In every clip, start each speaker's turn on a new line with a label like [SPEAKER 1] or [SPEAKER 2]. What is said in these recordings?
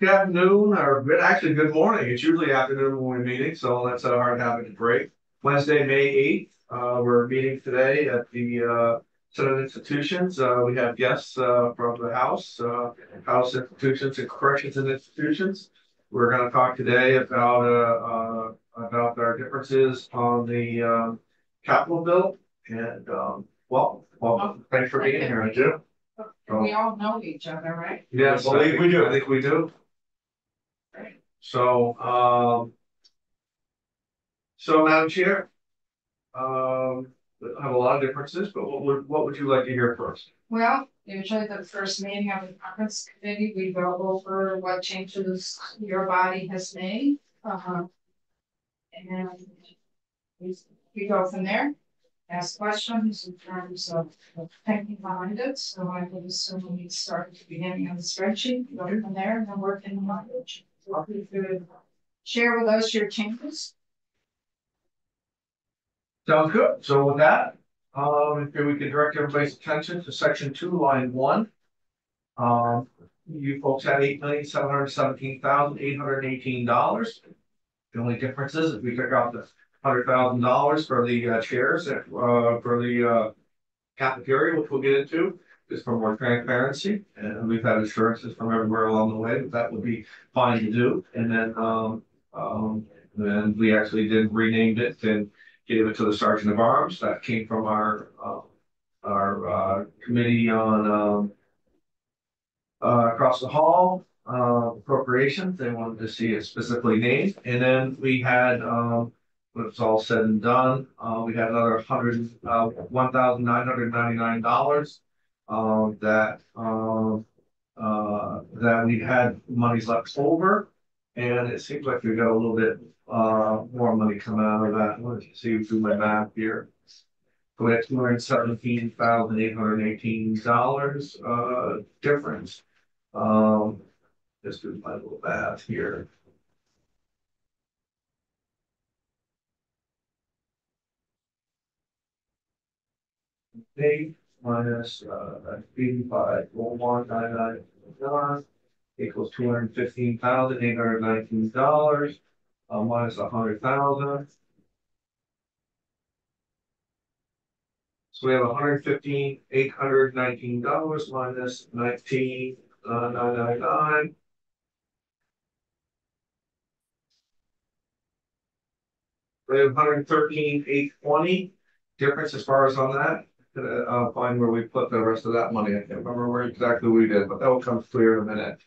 [SPEAKER 1] Good afternoon, or actually good morning. It's usually afternoon when we're meeting, so that's a hard habit to break. Wednesday, May 8th, we're meeting today at the Senate Institutions. We have guests from the House Institutions and Corrections and Institutions. We're going to talk today about our differences on the Capitol bill. And welcome. Thanks for being here, Jim.
[SPEAKER 2] We all know each other, right?
[SPEAKER 1] Yes, I think we do. I think we do.
[SPEAKER 2] Right.
[SPEAKER 1] So, Madam Chair, um, I have a lot of differences, but what would you like to hear first?
[SPEAKER 2] Well, usually the first meeting of the conference committee, we go over what changes your body has made. And we go from there, ask questions in terms of thinking behind it. So I would assume we start at the beginning of the spreadsheet, go from there, and then work in the language. So if you could share with us your changes.
[SPEAKER 1] Sounds good. So with that, if we could direct everybody's attention to section 2, line 1. Um, you folks had $8,717,818. The only difference is if we took out the $100,000 for the chairs for the cafeteria, which we'll get into, just for more transparency. And we've had assurances from everywhere along the way that that would be fine to do. And then we actually did renamed it and gave it to the Sergeant of Arms. That came from our committee on across the hall appropriations. They wanted to see it specifically named. And then we had when it's all said and done, we had another $1,999 that we had monies left over, and it seems like we got a little bit more money coming out of that. Let's see, do my math here. So we had $217,818 difference. Just do my little math here. Eight minus 85,199 equals $215,819 minus 100,000. So we have $115,819 minus 19,999. We have 113,820 difference as far as on that. Find where we put the rest of that money. I can't remember where exactly we did, but that will come clear in a minute.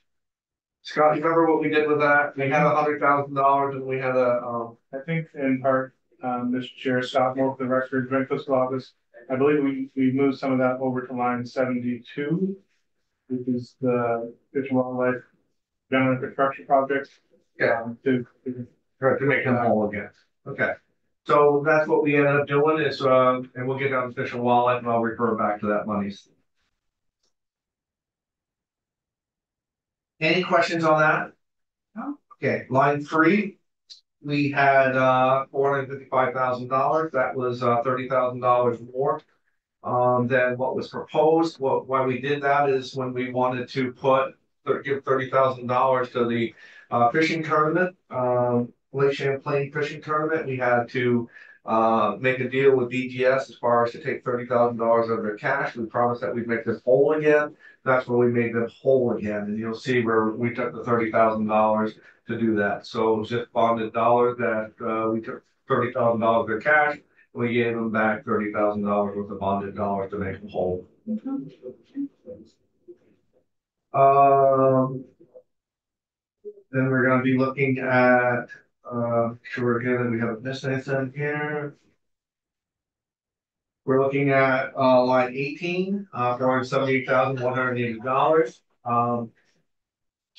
[SPEAKER 1] Scott, you remember what we did with that? We had $100,000 and we had
[SPEAKER 3] I think in part, Mr. Chair, Scott Moore for the record, Joint Fiscal Office. I believe we moved some of that over to line 72, which is the Fish and Wildlife General Infrastructure Project.
[SPEAKER 1] Yeah.
[SPEAKER 3] To
[SPEAKER 1] make them whole again. Okay. So that's what we ended up doing is, and we'll get down to Fish and Wildlife and I'll refer back to that money. Any questions on that?
[SPEAKER 2] No.
[SPEAKER 1] Okay, line 3, we had $455,000. That was $30,000 more than what was proposed. Why we did that is when we wanted to give $30,000 to the fishing tournament, Lake Champlain fishing tournament. We had to make a deal with DGS as far as to take $30,000 of their cash. We promised that we'd make this whole again. That's when we made them whole again, and you'll see where we took the $30,000 to do that. So it was just bonded dollars that we took $30,000 of their cash. We gave them back $30,000 worth of bonded dollars to make them whole. Then we're going to be looking at sure again that we haven't missed anything here. We're looking at line 18, $478,180.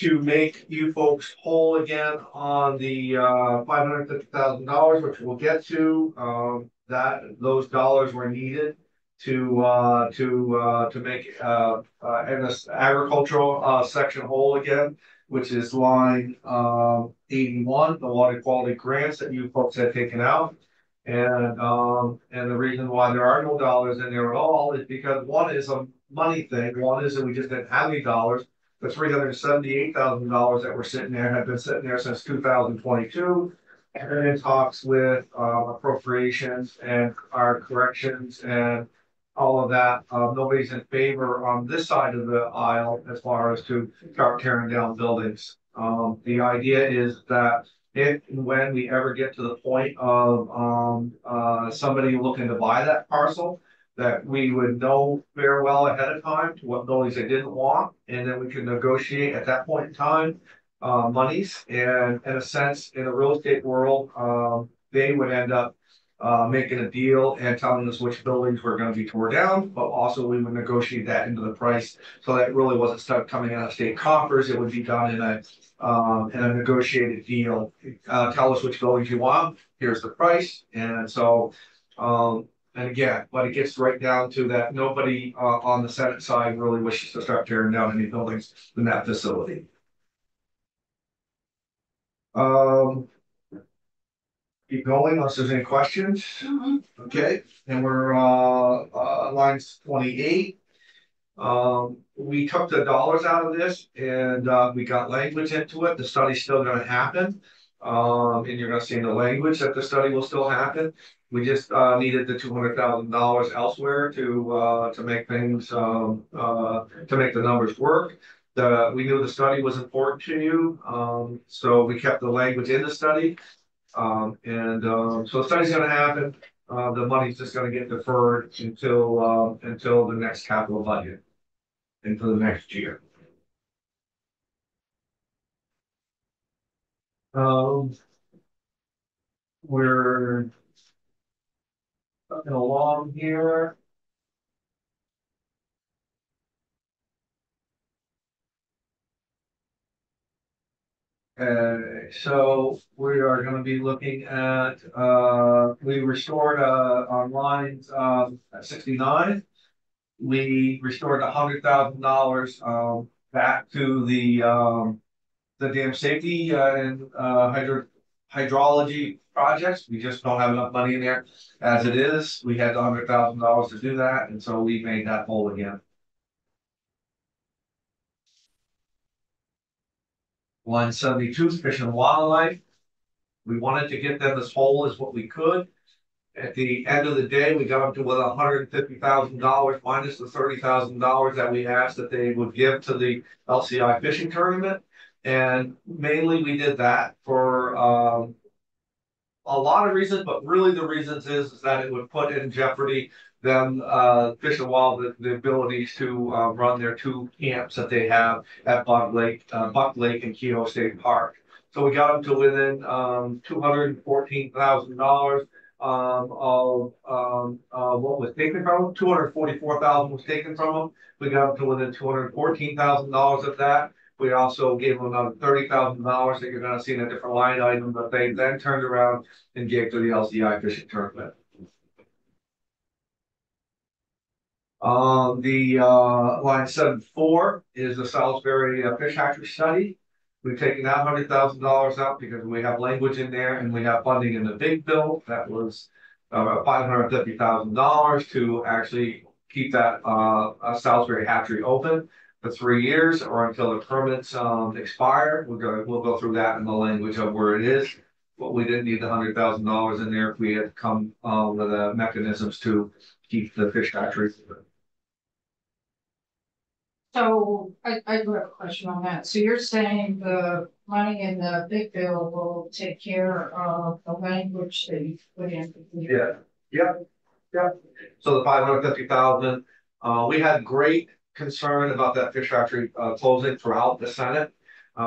[SPEAKER 1] To make you folks whole again on the $550,000, which we'll get to. Those dollars were needed to make in this agricultural section whole again, which is line 81, the water quality grants that you folks had taken out. And the reason why there are no dollars in there at all is because one is a money thing. One is that we just didn't have any dollars. the $378,000 that were sitting there had been sitting there since 2022. And in talks with appropriations and our corrections and all of that. Nobody's in favor on this side of the aisle as far as to start tearing down buildings. The idea is that if and when we ever get to the point of somebody looking to buy that parcel, that we would know very well ahead of time what buildings they didn't want, and then we can negotiate at that point in time monies. And in a sense, in the real estate world, they would end up making a deal and telling us which buildings were going to be torn down, but also we would negotiate that into the price. So that really wasn't stuff coming out of state coffers. It would be done in a negotiated deal. Tell us which buildings you want. Here's the price. And so, and again, but it gets right down to that nobody on the Senate side really wishes to start tearing down any buildings in that facility. Keep going unless there's any questions. Okay, and we're lines 28. We took the dollars out of this and we got language into it. The study's still going to happen. And you're going to see in the language that the study will still happen. We just needed the $200,000 elsewhere to make things to make the numbers work. We knew the study was important to you, so we kept the language in the study. So the study's going to happen. The money's just going to get deferred until the next capital budget, until the next year. We're coming along here. So we are going to be looking at, we restored on lines 69. We restored $100,000 back to the dam safety and hydrology projects. We just don't have enough money in there as it is. We had $100,000 to do that, and so we made that whole again. Line 72, Fish and Wildlife. We wanted to get them as whole as what we could. At the end of the day, we got up to with $150,000 minus the $30,000 that we asked that they would give to the LCI fishing tournament. And mainly we did that for a lot of reasons, but really the reasons is that it would put in jeopardy them Fish and Wildlife the abilities to run their two camps that they have at Buck Lake and Keogh State Park. So we got them to within $214,000 of what was taken from them. $244,000 was taken from them. We got them to within $214,000 of that. We also gave them another $30,000 that you're going to see in a different line item, but they then turned around and gave to the LCI fishing tournament. The line 74 is the Salisbury fish hatchery study. We've taken that $100,000 out because we have language in there and we have funding in the big bill that was $550,000 to actually keep that Salisbury hatchery open for 3 years or until the permits expire. We'll go through that in the language of where it is. But we didn't need the $100,000 in there if we had come with mechanisms to keep the fish hatchery open.
[SPEAKER 2] So I do have a question on that. So you're saying the money in the big bill will take care of the language that you put in?
[SPEAKER 1] Yeah. So the $550,000, we had great concern about that fish hatchery closing throughout the Senate.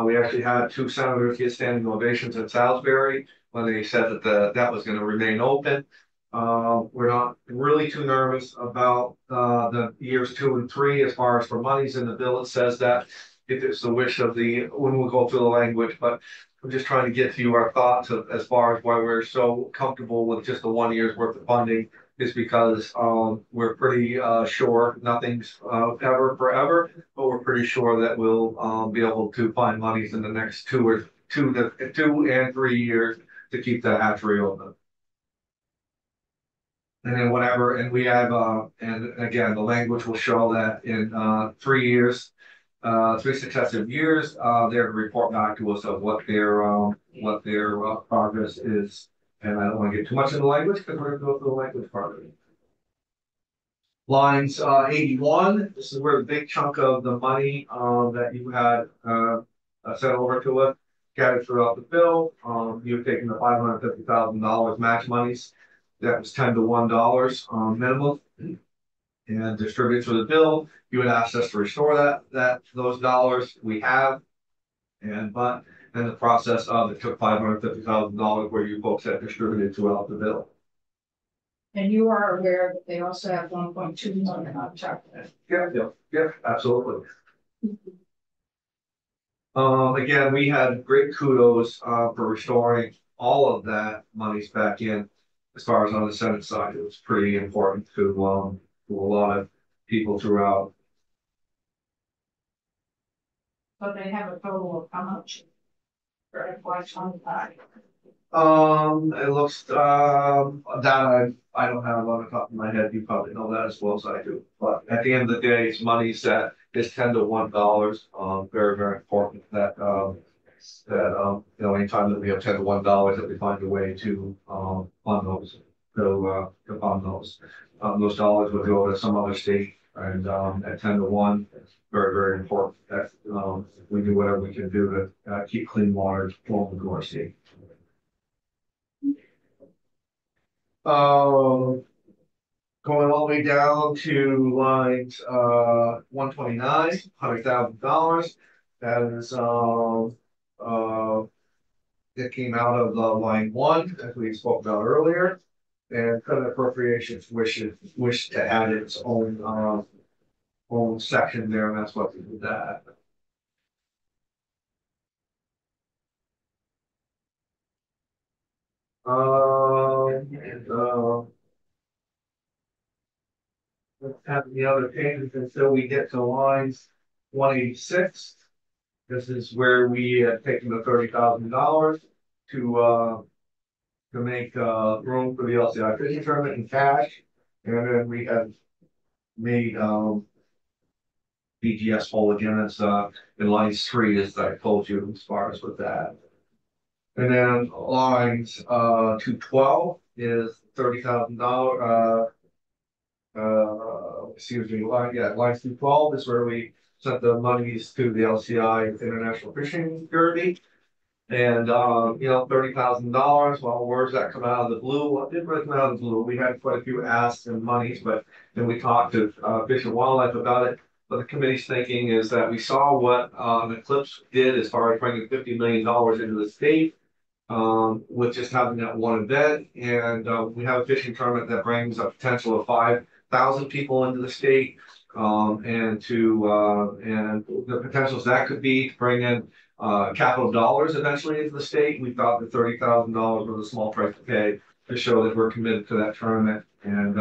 [SPEAKER 1] We actually had 2 senators get standing ovations at Salisbury when they said that that was going to remain open. We're not really too nervous about the years 2 and 3 as far as for monies in the bill. It says that if it's the wish of when we go through the language, but I'm just trying to get to you our thoughts as far as why we're so comfortable with just the 1 year's worth of funding is because we're pretty sure nothing's ever forever, but we're pretty sure that we'll be able to find monies in the next 2 and 3 years to keep the hatchery open. And then whatever, and we have, and again, the language will show that in 3 years, 3 successive years, they're to report back to us of what their progress is. And I don't want to get too much into language because we're going to go through the language part of it. Lines 81, this is where the big chunk of the money that you had sent over to us scattered throughout the bill. You've taken the $550,000 match monies. That was 10 to $1 minimum, and distributed through the bill. You had asked us to restore those dollars. We have, but in the process of it took $550,000 where you folks had distributed throughout the bill.
[SPEAKER 2] And you are aware that they also have 1.2 million on top of it.
[SPEAKER 1] Yeah, absolutely. Again, we had great kudos for restoring all of that monies back in. As far as on the Senate side, it was pretty important to a lot of people throughout.
[SPEAKER 2] But they have a total of how much for FY25?
[SPEAKER 1] It looks that I don't have on the top of my head. You probably know that as well as I do. But at the end of the day, it's money that is 10 to $1. Very, very important that anytime that we have 10 to $1, that we find a way to fund those. To fund those. Those dollars would go to some other state, and at 10 to 1, it's very, very important that we do whatever we can do to keep clean water flowing to our state. Going all the way down to lines 129, $100,000. That is it came out of line 1, as we spoke about earlier, and credit appropriations wish to add its own section there, and that's what we did that. Let's have the other changes until we get to lines 186. This is where we had taken the $30,000 to make room for the LCI fishing tournament in cash, and then we had made BGS whole again. It's in lines 3, as I told you, as far as with that. And then lines 212 is $30,000. Excuse me, lines 212 is where we sent the monies to the LCI International Fishing Derby. And $30,000. Well, where's that come out of the blue? Well, it didn't really come out of the blue. We had quite a few asks and monies, but then we talked to Fish and Wildlife about it. But the committee's thinking is that we saw what Eclipse did as far as bringing $50 million into the state with just having that one event. And we have a fishing tournament that brings a potential of 5,000 people into the state. And the potentials that could be to bring in capital dollars eventually into the state. We thought that $30,000 was a small price to pay to show that we're committed to that tournament. And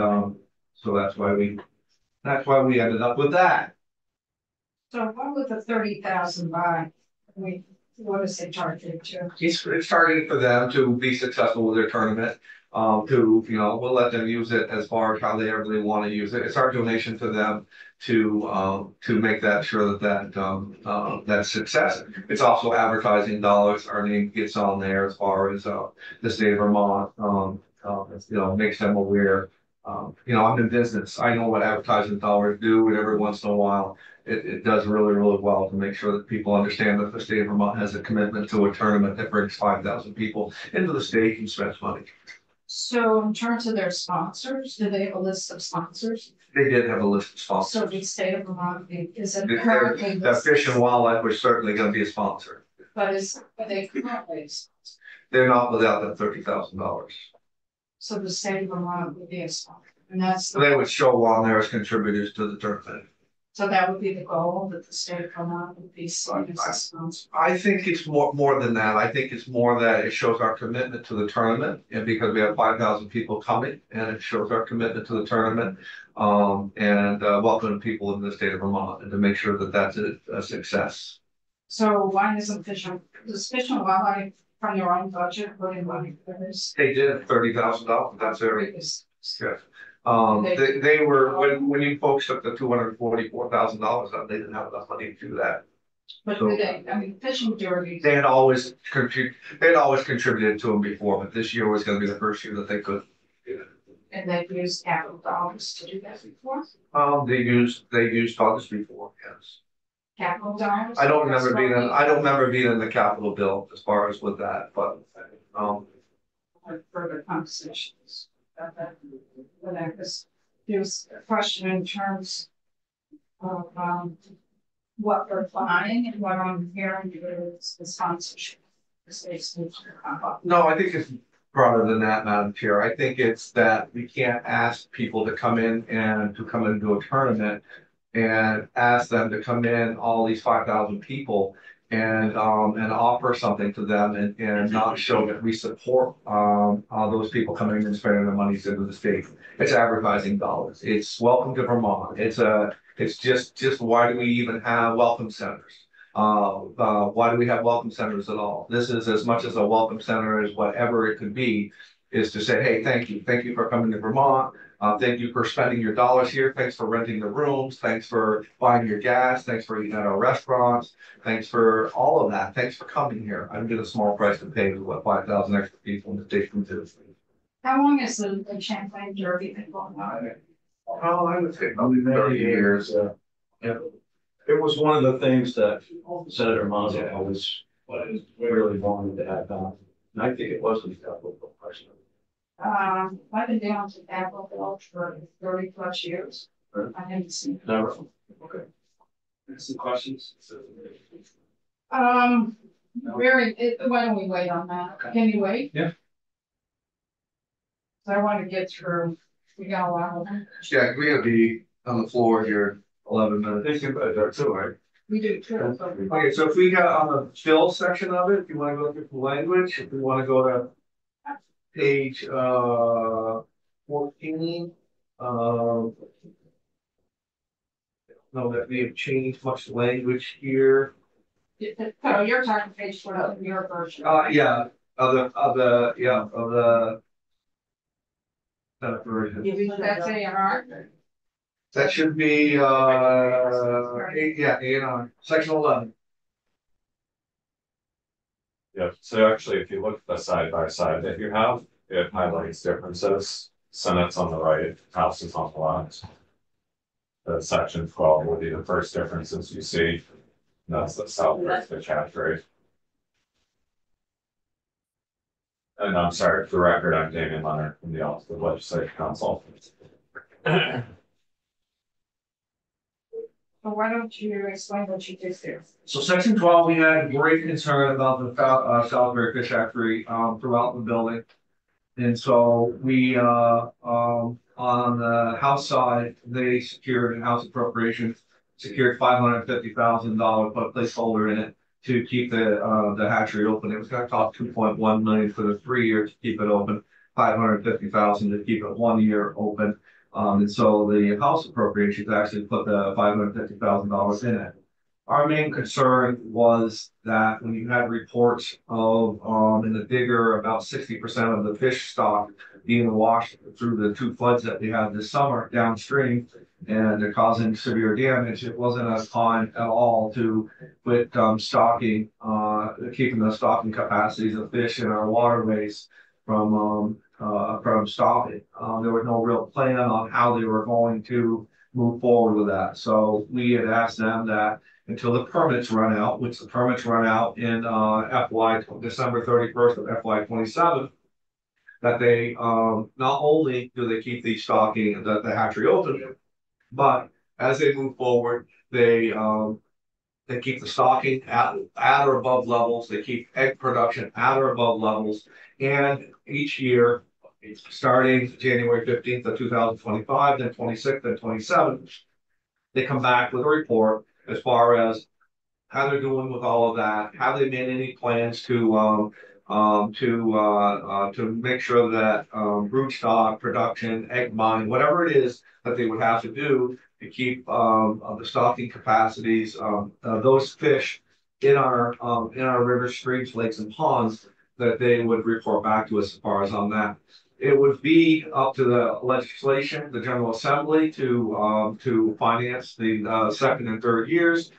[SPEAKER 1] so that's why we ended up with that.
[SPEAKER 2] So what would the 30,000 buy? I mean, what is it targeted to?
[SPEAKER 1] It's targeted for them to be successful with their tournament. We'll let them use it as far as how they really want to use it. It's our donation to them to make that sure that success. It's also advertising dollars. Our name gets on there as far as the state of Vermont. Makes them aware. I'm in business. I know what advertising dollars do, and every once in a while, it does really, really well to make sure that people understand that the state of Vermont has a commitment to a tournament that brings 5,000 people into the state and spends money.
[SPEAKER 2] So in terms of their sponsors, do they have a list of sponsors?
[SPEAKER 1] They did have a list of sponsors.
[SPEAKER 2] So the state of Vermont is it currently
[SPEAKER 1] that Fish and Wildlife was certainly going to be a sponsor.
[SPEAKER 2] But are they currently a sponsor?
[SPEAKER 1] They're not without that $30,000.
[SPEAKER 2] So the state of Vermont would be a sponsor, and that's
[SPEAKER 1] they would show on there as contributors to the tournament.
[SPEAKER 2] So that would be the goal, that the state of Vermont would be seen as a sponsor.
[SPEAKER 1] I think it's more than that. I think it's more that it shows our commitment to the tournament, and because we have 5,000 people coming, and it shows our commitment to the tournament, and welcoming people in the state of Vermont, and to make sure that that's a success.
[SPEAKER 2] So why isn't Fish and Wildlife from your own budget putting money for this?
[SPEAKER 1] They did $30,000. That's very yes. They were, when you folks took the $244,000 out, they didn't have enough money to do that.
[SPEAKER 2] But
[SPEAKER 1] So-
[SPEAKER 2] they, I mean, fishing derbies,
[SPEAKER 1] They had always contributed to them before, but this year was gonna be the first year that they could.
[SPEAKER 2] and they've used capital dollars to do that before,
[SPEAKER 1] They used funds before, yes.
[SPEAKER 2] capital dollars.
[SPEAKER 1] I don't remember being in the capital bill as far as with that, but,
[SPEAKER 2] Further conversations about that. But I guess there's a question in terms of, what we're buying and what I'm hearing is the sponsorship. The state's needs to come up.
[SPEAKER 1] no, I think it's broader than that, Madam Chair. I think it's that we can't ask people to come in and to come into a tournament and ask them to come in, all these 5,000 people, and offer something to them and not show that we support those people coming and spending their money into the state. It's advertising dollars. It's welcome to Vermont. It's just why do we even have welcome centers? Why do we have welcome centers at all? This is as much as a welcome center as whatever it could be, is to say, hey, thank you for coming to Vermont. Thank you for spending your dollars here. Thanks for renting the rooms. Thanks for buying your gas. Thanks for eating at our restaurants. Thanks for all of that. Thanks for coming here. I get a small price to pay with what 5,000 extra people in the state can do.
[SPEAKER 2] How long has the Champlain Derby been going on?
[SPEAKER 1] Oh, I would say probably 30 years.
[SPEAKER 4] Yeah. It was one of the things that Senator Mazza always really wanted to have done. And I think it was the capital question.
[SPEAKER 2] I've been down to Capitol Hill for 30+ years.
[SPEAKER 4] Right.
[SPEAKER 2] I haven't seen it.
[SPEAKER 4] Never. Okay.
[SPEAKER 1] Some questions?
[SPEAKER 2] Why don't we wait on that? Can you wait?
[SPEAKER 1] Yeah.
[SPEAKER 2] So I want to get through, we got a lot of them.
[SPEAKER 1] Yeah, we have be on the floor here 11 minutes. Thank you, but that's all right.
[SPEAKER 2] We do too.
[SPEAKER 1] Okay, so if we got on the fill section of it, if you want to go through the language, if we want to go to page 14, no, that may have changed much language here.
[SPEAKER 2] So you're talking page 4 of your version.
[SPEAKER 1] Yeah, of the version.
[SPEAKER 2] That's A&R.
[SPEAKER 1] That should be A&R, section 11.
[SPEAKER 5] Yeah, so actually, if you look at the side by side that you have, it highlights differences. Senate's on the right, House is on the left. The section 12 will be the first differences you see. And that's the southwest the chapter. And I'm sorry, for the record, I'm Damian Leonard from the Office of Legislative Counsel.
[SPEAKER 2] So why don't you explain what you did there?
[SPEAKER 1] So section 12, we had great concern about the Salisbury Fish Factory throughout the building. And so we, on the House side, they secured in House appropriations, secured $550,000, put a placeholder in it to keep the hatchery open. It was gonna cost $2.1 million for the 3 years to keep it open, $550,000 to keep it 1 year open. And so the House appropriations actually put the $550,000 in it. Our main concern was that when you had reports of, in the digger, about 60% of the fish stock being washed through the 2 floods that we had this summer downstream, and they're causing severe damage, it wasn't a time at all to quit stocking, keeping the stocking capacities of fish in our waterways from stopping. There was no real plan on how they were going to move forward with that. So we had asked them that until the permits run out, which the permits run out in December 31st of FY 27, that they not only do they keep the stocking, the hatchery open, but as they move forward, they keep the stocking at or above levels. They keep egg production at or above levels, and each year, starting January 15th of 2025, then 26th and 27th, they come back with a report as far as how they're doing with all of that. Have they made any plans to make sure that brood stock production, egg mine, whatever it is that they would have to do to keep the stocking capacities, those fish in our rivers, streams, lakes, and ponds, that they would report back to us as far as on that. it would be up to the legislation, the General Assembly to finance the, second and third years.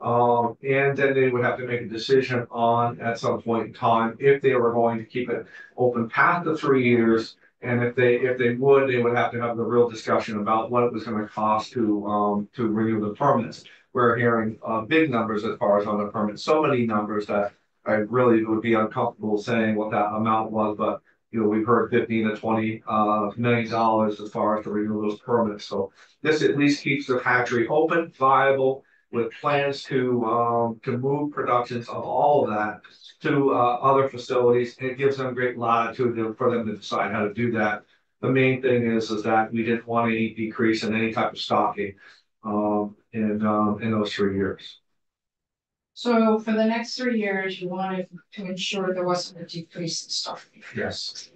[SPEAKER 1] And then they would have to make a decision on, at some point in time, if they were going to keep it open past the 3 years. And if they would, they would have to have the real discussion about what it was gonna cost to renew the permits. We're hearing, big numbers as far as on the permits, so many numbers that I really would be uncomfortable saying what that amount was, but you know, we've heard 15 to 20 million dollars as far as to renew those permits. So this at least keeps the hatchery open, viable, with plans to move productions of all of that to other facilities. It gives them great latitude for them to decide how to do that. The main thing is that we didn't want any decrease in any type of stocking in those 3 years.
[SPEAKER 2] So for the next 3 years, you wanted to ensure there wasn't a decrease in stock.
[SPEAKER 1] Yes.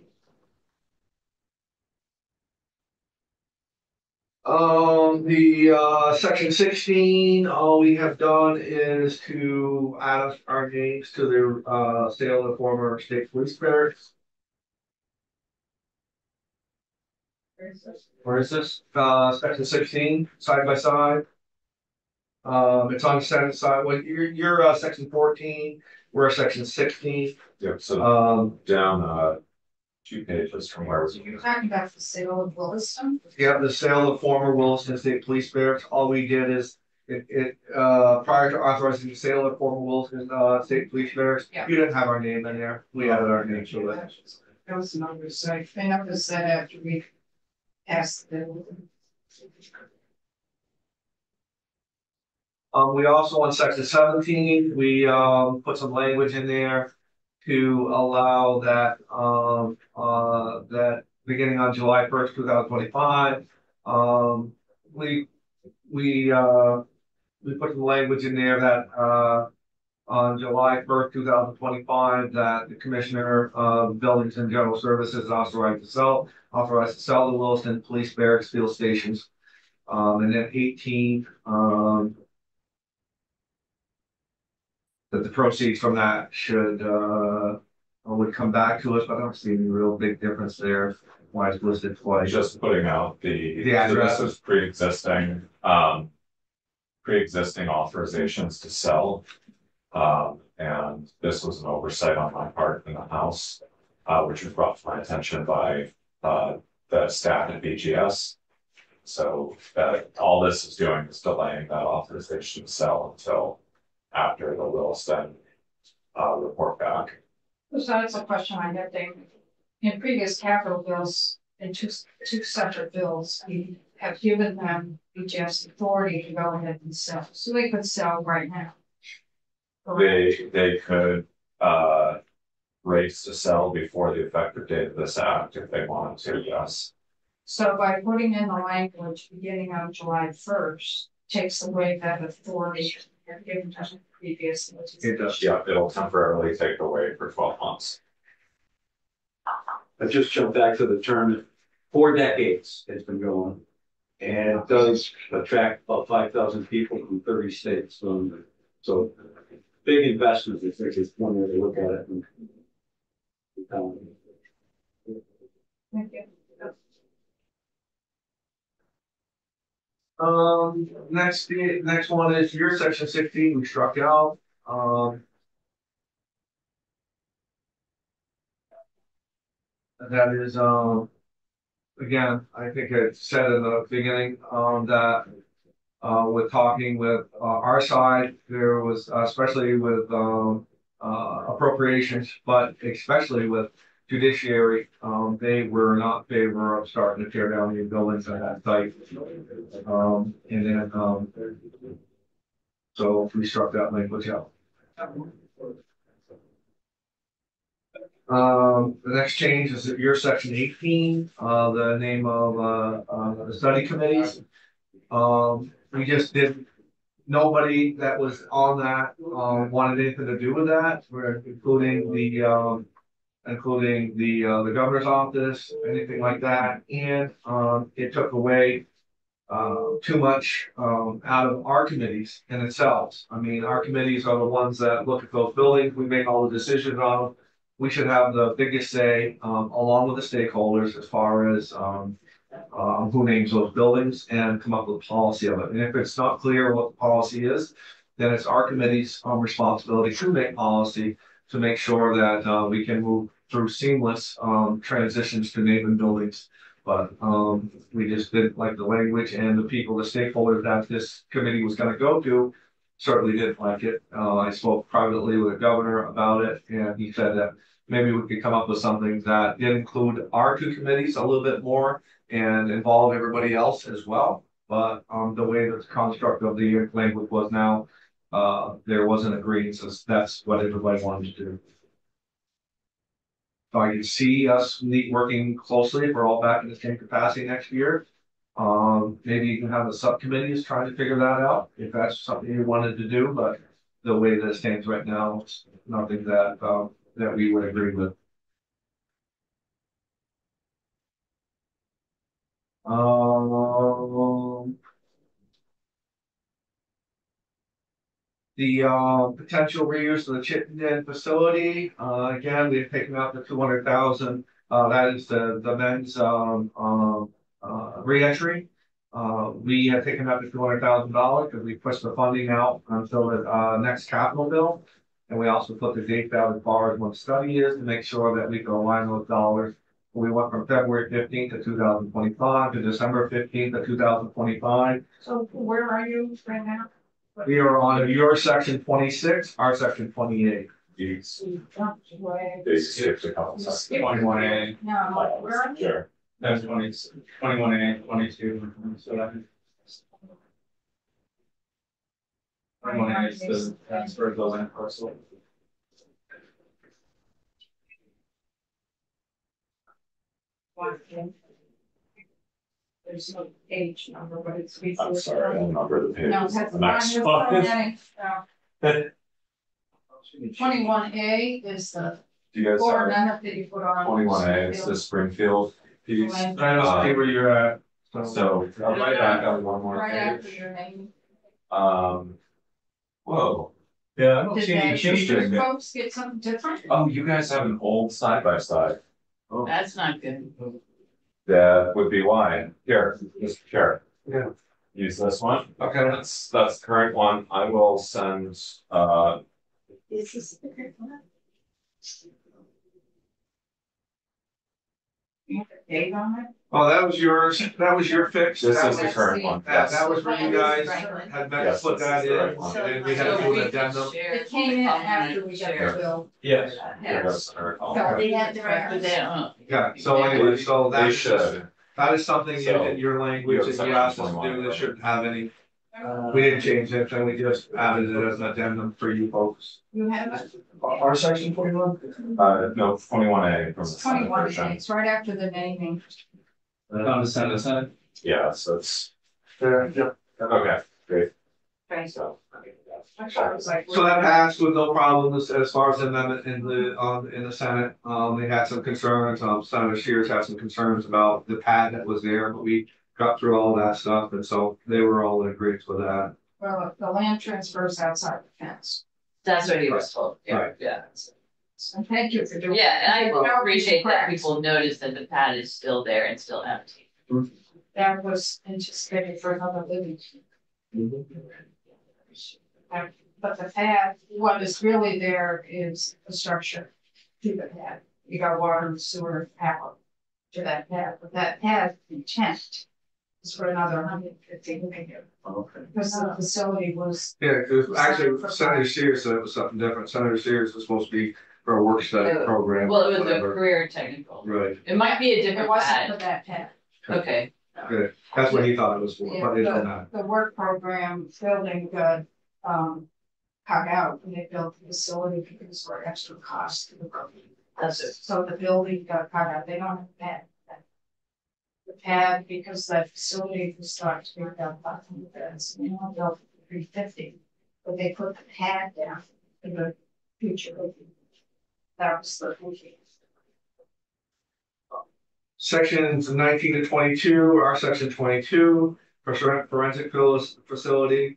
[SPEAKER 1] Section 16, all we have done is to add our names to the sale of the former state police barracks. Where is this? Section 16, side by side. It's on the Senate side. Well, you're section 14, we're section 16.
[SPEAKER 5] Yep, so down 2 pages from where
[SPEAKER 2] So you're talking about the sale of Williston?
[SPEAKER 1] Yeah, the sale of former Williston State Police barracks. All we did is prior to authorizing the sale of former Williston State Police barracks,
[SPEAKER 2] Yeah.
[SPEAKER 1] you didn't have our name in there. We added our name to it.
[SPEAKER 2] That was the number, so I noticed that after we passed the.
[SPEAKER 1] We also on section 17, we put some language in there to allow that that beginning on July 1st, 2025. We put some language in there that on July 1st, 2025, that the Commissioner of Buildings and General Services is authorized to sell the Williston Police Barracks field stations. And then 18, that the proceeds from that would come back to us, but I don't see any real big difference there. Why it's listed twice.
[SPEAKER 5] just putting out
[SPEAKER 1] The address.
[SPEAKER 5] So this is pre-existing authorizations to sell. And this was an oversight on my part in the House, which was brought to my attention by the staff at BGS. So all this is doing is delaying that authorization to sell until after the Williston report back.
[SPEAKER 2] So that's a question I get there. In previous capital bills, in two separate bills, we have given them BGS authority to go ahead and sell, so they could sell right now.
[SPEAKER 5] They could race to sell before the effective date of this act if they wanted to, yes.
[SPEAKER 2] So by putting in the language beginning on July 1st, takes away that authority given to them previously.
[SPEAKER 1] It does.
[SPEAKER 5] Yeah, it'll temporarily take away for 12 months.
[SPEAKER 4] I just jumped back to the term, 4 decades it's been going. And it does attract about 5,000 people from 30 states. So big investment, I think is one way to look at it.
[SPEAKER 2] Thank you.
[SPEAKER 1] Next one is your section 16, we struck out. That is, again, I think I said in the beginning, that with talking with our side, there was, especially with appropriations, but especially with judiciary, they were not in favor of starting to tear down new buildings at that site. And then, so we struck that language out. The next change is your section 18, the name of the study committees. We just did, nobody that was on that wanted anything to do with that. We're including the governor's office, anything like that, and it took away too much out of our committees in itself. I mean, our committees are the ones that look at those buildings, we make all the decisions on them. we should have the biggest say, along with the stakeholders as far as, who names those buildings and come up with a policy of it. And if it's not clear what the policy is, then it's our committee's, responsibility to make policy to make sure that, we can move through seamless, transitions to naming buildings. But, we just didn't like the language, and the people, the stakeholders that this committee was gonna go to certainly didn't like it. I spoke privately with the governor about it, and he said that maybe we could come up with something that did include our two committees a little bit more and involve everybody else as well. But, the way that the construct of the language was now, there wasn't agreement, so that's what everybody wanted to do. So I can see us working closely if we're all back in the same capacity next year. Maybe you can have the subcommittees trying to figure that out, if that's something you wanted to do, but the way that it stands right now, it's nothing that, that we would agree with. The potential reuse of the Chittenden facility, again, we've taken out the 200,000. That is the men's reentry. We have taken out the $200,000 because we pushed the funding out until the next capital bill. And we also put the date out as far as when study is to make sure that we can align those dollars. We went from February 15th to 2025 to December 15th to 2025.
[SPEAKER 2] So where are you right now?
[SPEAKER 1] We are on your section 26, our section 28.
[SPEAKER 5] These,
[SPEAKER 2] You jumped way.
[SPEAKER 5] they skipped a couple
[SPEAKER 2] You
[SPEAKER 5] sections.
[SPEAKER 2] skipped.
[SPEAKER 3] 21A,
[SPEAKER 2] No, where are you?
[SPEAKER 5] Sure.
[SPEAKER 3] that's 21A, 22, so that. 21A is the transfer of the land parcel.
[SPEAKER 2] There's no page number, but it's.
[SPEAKER 5] I'm sorry, I don't remember the page.
[SPEAKER 2] No, that's
[SPEAKER 5] The next
[SPEAKER 2] fine,
[SPEAKER 5] one.
[SPEAKER 2] there's so many. 21A is the
[SPEAKER 5] Do you guys
[SPEAKER 2] core
[SPEAKER 5] have
[SPEAKER 2] amendment that you put on.
[SPEAKER 5] 21A, it's the Springfield piece.
[SPEAKER 1] I don't see where you're at.
[SPEAKER 5] So I'll right back on one more
[SPEAKER 2] Right after
[SPEAKER 5] page.
[SPEAKER 2] your name.
[SPEAKER 5] Whoa.
[SPEAKER 1] Yeah, I don't
[SPEAKER 2] Did
[SPEAKER 1] see any
[SPEAKER 2] they,
[SPEAKER 1] changes.
[SPEAKER 2] did you folks get something different?
[SPEAKER 5] Oh, you guys have an old side by side.
[SPEAKER 6] That's not good.
[SPEAKER 5] That would be why. Here, just here.
[SPEAKER 1] Yeah.
[SPEAKER 5] Use this one.
[SPEAKER 1] Okay.
[SPEAKER 5] That's the current one. I will send,
[SPEAKER 2] Is this the correct one? You have a date on it?
[SPEAKER 1] Oh, that was yours. That was your fix.
[SPEAKER 5] this
[SPEAKER 1] That
[SPEAKER 5] is the
[SPEAKER 1] was-
[SPEAKER 5] current one.
[SPEAKER 1] That was where you guys
[SPEAKER 6] Right.
[SPEAKER 1] had meant to
[SPEAKER 5] Yes,
[SPEAKER 1] put
[SPEAKER 5] this
[SPEAKER 1] that
[SPEAKER 5] is the right
[SPEAKER 1] in,
[SPEAKER 5] one.
[SPEAKER 1] and then we had to do an addendum.
[SPEAKER 2] It came in after we got the bill.
[SPEAKER 3] Yes.
[SPEAKER 5] Yeah, that's the current one.
[SPEAKER 2] So
[SPEAKER 6] They had the record there.
[SPEAKER 1] Yeah, so anyway, so
[SPEAKER 5] They
[SPEAKER 1] that's
[SPEAKER 5] should.
[SPEAKER 1] that is something
[SPEAKER 5] So,
[SPEAKER 1] in your language that you asked us to do that shouldn't have any. We didn't change it, and we just added it as an addendum for you folks.
[SPEAKER 2] You have it?
[SPEAKER 1] Our section 21?
[SPEAKER 5] No, 21A from the Senate
[SPEAKER 2] 21,
[SPEAKER 5] version.
[SPEAKER 2] it's right after the naming.
[SPEAKER 3] On the Senate side?
[SPEAKER 5] Yeah, so it's,
[SPEAKER 1] Yeah.
[SPEAKER 5] okay, great.
[SPEAKER 2] Right.
[SPEAKER 5] So.
[SPEAKER 2] I thought it was like.
[SPEAKER 1] So that passed with no problems as far as the amendment in the Senate. They had some concerns, Senator Shears had some concerns about the pad that was there, but we got through all that stuff, and so they were all in agreement with that.
[SPEAKER 2] Well, the land transfers outside the fence.
[SPEAKER 6] That's what he was told. Yeah,
[SPEAKER 1] Right.
[SPEAKER 6] yeah.
[SPEAKER 2] So thank you for doing.
[SPEAKER 6] Yeah, and I
[SPEAKER 2] That
[SPEAKER 6] appreciate that
[SPEAKER 2] cracks.
[SPEAKER 6] people notice that the pad is still there and still empty.
[SPEAKER 2] That was anticipated for another living. But the pad, what is really there is the structure to the pad. You got water and sewer power to that pad, but that pad intent is for another 150 million. Because the facility was,
[SPEAKER 1] Yeah, because actually Senator Shears said it was something different. Senator Shears was supposed to be for a work study program.
[SPEAKER 6] Well, it was a
[SPEAKER 1] whatever.
[SPEAKER 6] career technical.
[SPEAKER 1] Right,
[SPEAKER 6] It might be a
[SPEAKER 2] it
[SPEAKER 6] different
[SPEAKER 2] wasn't for
[SPEAKER 6] pad.
[SPEAKER 2] that pad.
[SPEAKER 6] Okay,
[SPEAKER 1] good. That's what he thought it was for,
[SPEAKER 2] Yeah,
[SPEAKER 1] but it's not.
[SPEAKER 2] the work program building got, cut out and they built the facility because for extra cost to the program.
[SPEAKER 6] that's it.
[SPEAKER 2] So the building got cut out, they don't have pad. The pad, because that facility was starting to be built by the beds, they only built 350. But they put the pad down in the future. That was the thinking.
[SPEAKER 1] Sections 19 to 22, our section 22, for forensic facility.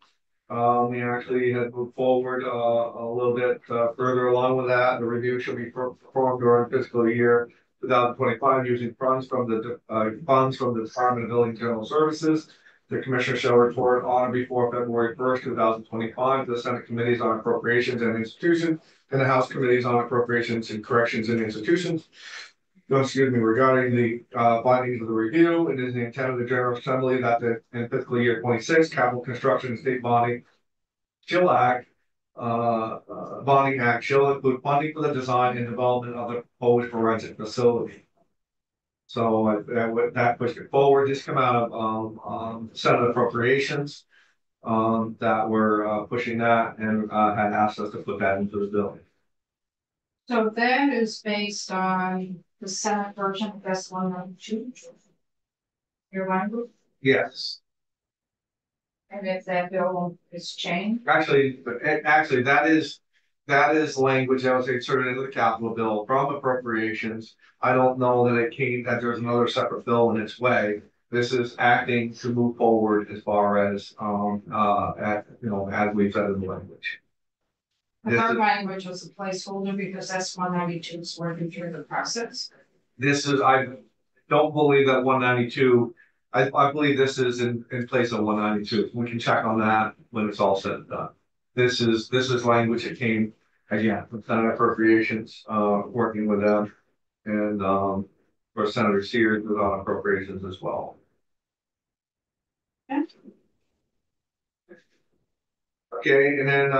[SPEAKER 1] We actually had moved forward, a little bit, further along with that. The review should be performed during fiscal year 2025 using funds from the Department of Building General Services. The commissioner shall report on or before February 1st, 2025, to the Senate Committees on Appropriations and Institutions and the House Committees on Appropriations and Corrections and Institutions. No, excuse me, regarding the findings of the review, it is the intent of the General Assembly that in fiscal year 26, capital construction and state bonding shall act, bonding act shall include funding for the design and development of the proposed forensic facility. So that pushed it forward. This come out of Senate Appropriations that were pushing that and had asked us to put that into the bill.
[SPEAKER 2] So that is based on the Senate version of S192. Your language,
[SPEAKER 1] Yes.
[SPEAKER 2] and if that bill is changed,
[SPEAKER 1] Actually, that is language that was inserted into the capital bill from appropriations. I don't know that it came, that there's another separate bill in its way. This is acting to move forward as far as, as we've said in the language.
[SPEAKER 2] the third language was a placeholder because S192 is working through the process.
[SPEAKER 1] I don't believe that 192, I believe this is in place of 192. We can check on that when it's all said and done. This is language that came again from Senate Appropriations, working with them, and for Senator Sears was on appropriations as well. Okay, and then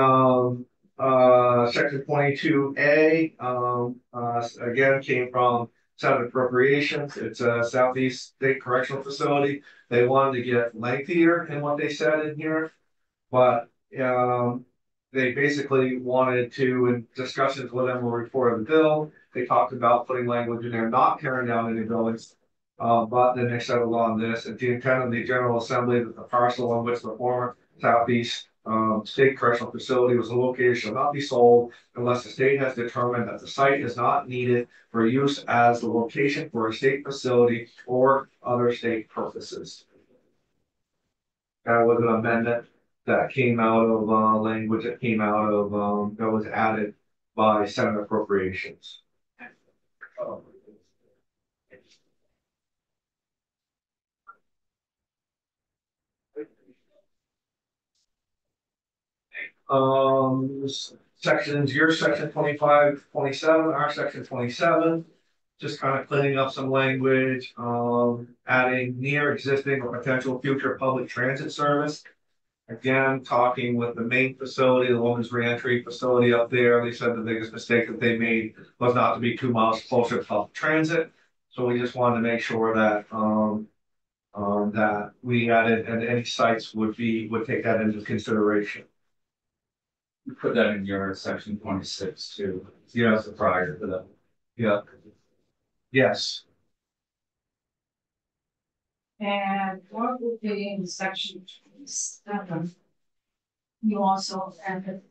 [SPEAKER 1] section 22A again came from Senate Appropriations. It's a Southeast State Correctional Facility. They wanted to get lengthier in what they said in here, but they basically wanted to, in discussions with them were before the bill, they talked about putting language in there, not tearing down any buildings. But then they settled on this at the intent of the General Assembly that the parcel on which the former Southeast State Correctional Facility was located shall not be sold unless the state has determined that the site is not needed for use as the location for a state facility or other state purposes. That was an amendment that came out of language that came out of that was added by Senate Appropriations. Sections, your section 25, 27, our section 27, just kind of cleaning up some language, adding near existing or potential future public transit service. Again, talking with the main facility, the women's reentry facility up there, they said the biggest mistake that they made was not to be 2 miles closer to public transit. So we just wanted to make sure that that we added and any sites would take that into consideration.
[SPEAKER 4] You put that in your section 26 too.
[SPEAKER 1] Yeah.
[SPEAKER 4] As a prior to that.
[SPEAKER 1] Yeah. Yes.
[SPEAKER 2] And what would be in section 27? You also added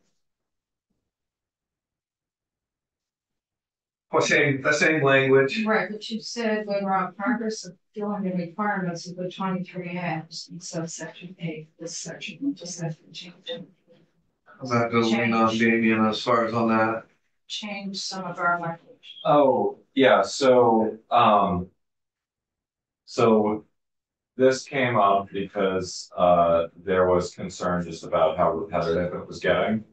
[SPEAKER 1] Well, the same language.
[SPEAKER 2] right, but you said we were on progress of filling the requirements of the 23 acts in subsection A. This section, we just have to change it.
[SPEAKER 1] That doesn't mean on Damien as far as on that.
[SPEAKER 2] Change some of our language.
[SPEAKER 5] Oh, yeah, so this came up because there was concern just about how repetitive it was getting.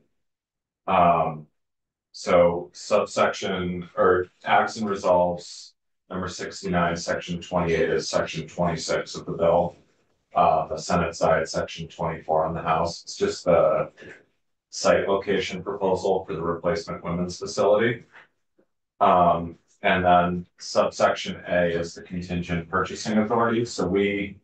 [SPEAKER 5] So subsection or acts and resolves number 69, section 28 is section 26 of the bill. The Senate side, section 24 on the House. It's just the site location proposal for the replacement women's facility. And then subsection A is the contingent purchasing authority. So we,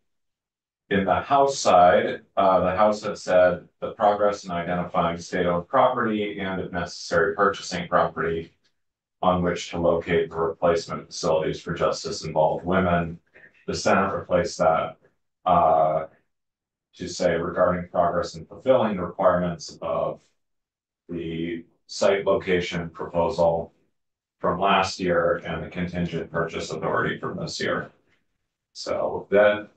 [SPEAKER 5] in the House side, the House had said the progress in identifying state-owned property and, if necessary, purchasing property on which to locate the replacement facilities for justice-involved women. The Senate replaced that to say regarding progress in fulfilling the requirements of the site location proposal from last year and the contingent purchase authority from this year. So that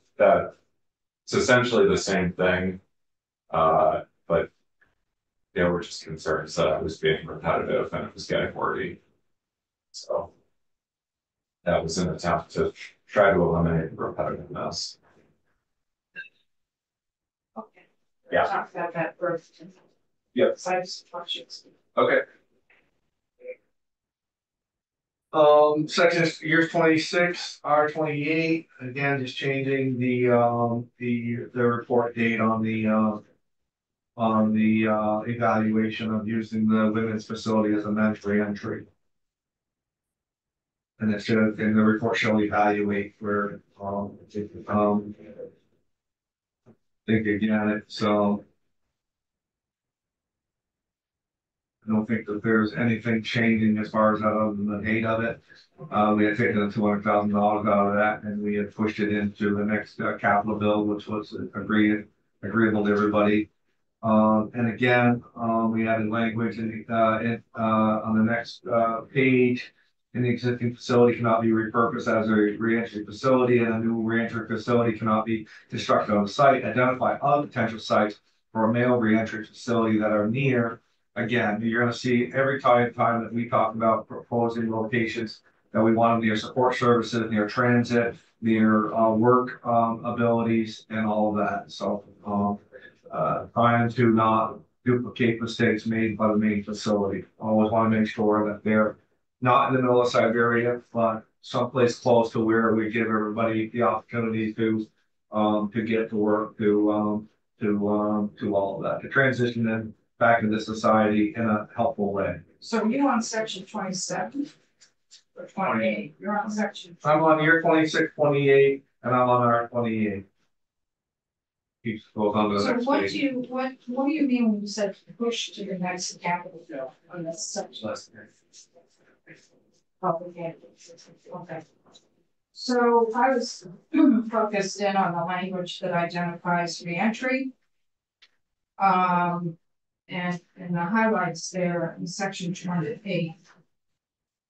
[SPEAKER 5] it's essentially the same thing, but there were just concerns that it was being repetitive and it was getting wordy. So that was an attempt to try to eliminate the repetitiveness.
[SPEAKER 2] Okay.
[SPEAKER 5] Yeah.
[SPEAKER 2] Talk about that first.
[SPEAKER 5] Yep.
[SPEAKER 2] Sites questions.
[SPEAKER 1] Okay. Section years 26, R28, again, just changing the report date on the evaluation of using the women's facility as a men's reentry. And it should, and the report shall evaluate where, I think again, it's, I don't think that there's anything changing as far as that other than the date of it. We had taken the $200,000 out of that and we had pushed it into the next capital bill, which was agreeable to everybody. And again, we added language on the next page. An existing facility cannot be repurposed as a reentry facility, and a new reentry facility cannot be constructed on the site. Identify other potential sites for a male reentry facility that are near. Again, you're going to see every time that we talk about proposing locations that we want near support services, near transit, near work abilities, and all of that. So trying to not duplicate mistakes made by the main facility. Always want to make sure that they're not in the middle of Siberia, but someplace close to where we give everybody the opportunity to get to work, to all of that, to transition them back into society in a helpful way.
[SPEAKER 2] So you on section 27 or 28? You're on section.
[SPEAKER 1] I'm on year 26, 28, and I'm on our 28. Keeps goes on to the
[SPEAKER 2] So
[SPEAKER 1] next
[SPEAKER 2] what
[SPEAKER 1] page.
[SPEAKER 2] do you mean when you said push to the next capital bill on this section? Okay. So I was focused in on the language that identifies reentry. And the highlights there in section 28.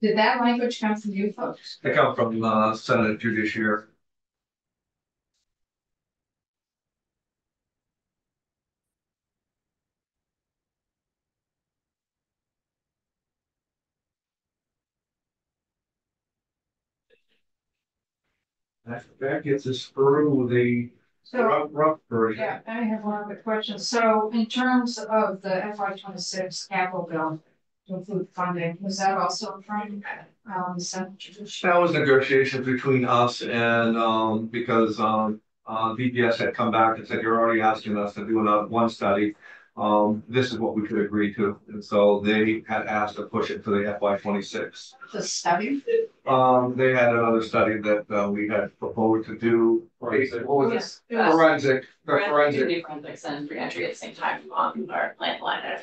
[SPEAKER 2] Did that language come from you folks?
[SPEAKER 1] They come from Senate Judiciary. That gets us through the
[SPEAKER 2] So,
[SPEAKER 1] rough version.
[SPEAKER 2] yeah, I have one other question. So in terms of the FY26 capital bill to include funding, was that also from the Senate Judiciary?
[SPEAKER 1] That was negotiations between us and because VPS had come back and said, you're already asking us to do one study. This is what we could agree to. And so they had asked to push it to the FY26.
[SPEAKER 2] The study?
[SPEAKER 1] They had another study that we had proposed to do. What was
[SPEAKER 2] Yes.
[SPEAKER 1] it? Forensic. The
[SPEAKER 6] We're
[SPEAKER 1] forensic.
[SPEAKER 6] doing forensics and reentry at the same time on our landline.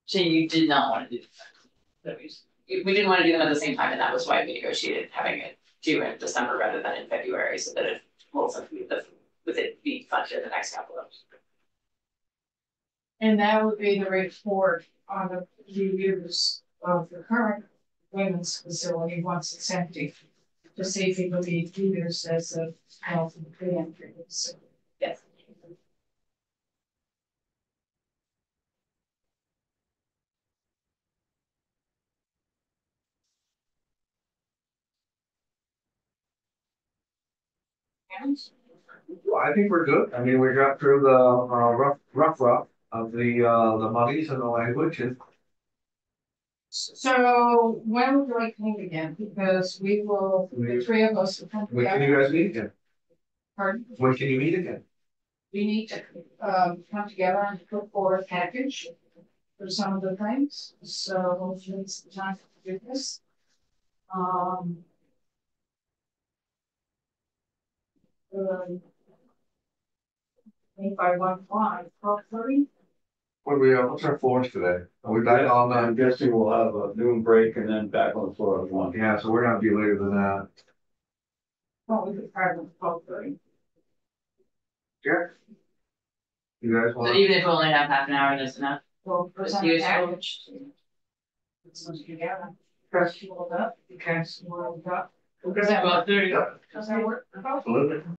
[SPEAKER 6] So you did not want to do that. We didn't want to do them at the same time, and that was why we negotiated having it due in December rather than in February, so that it will with it being funded the next couple of years.
[SPEAKER 2] And that would be the report on the reviews of the current women's facility once it's empty. To see if it will be used as a health and reentry facility.
[SPEAKER 6] Yes.
[SPEAKER 1] Well, I think we're good. I mean, we got through the rough of the monies and the language and.
[SPEAKER 2] So when would I come again? Because we will, the three of us will come
[SPEAKER 1] When can
[SPEAKER 2] together.
[SPEAKER 1] you guys meet again?
[SPEAKER 2] Pardon?
[SPEAKER 1] When can you meet again?
[SPEAKER 2] We need to come together and put forward a package for some of the things. So hopefully it's the time to do this. If I want 12:30.
[SPEAKER 1] What's our floors today? Are we back on
[SPEAKER 4] I'm guessing we'll have a noon break and then back on the floor at 1.
[SPEAKER 1] Yeah, so we're gonna be later than that.
[SPEAKER 2] Well, we could try with 12:30.
[SPEAKER 1] Yeah. You guys
[SPEAKER 6] So
[SPEAKER 1] want?
[SPEAKER 6] even if we only have half an hour, that's enough.
[SPEAKER 2] Well, present a package. Put some together. Press rolled up, because rolled up.
[SPEAKER 1] Okay.
[SPEAKER 2] Does that work?
[SPEAKER 6] 12:30.
[SPEAKER 2] Does that work?
[SPEAKER 1] Absolutely.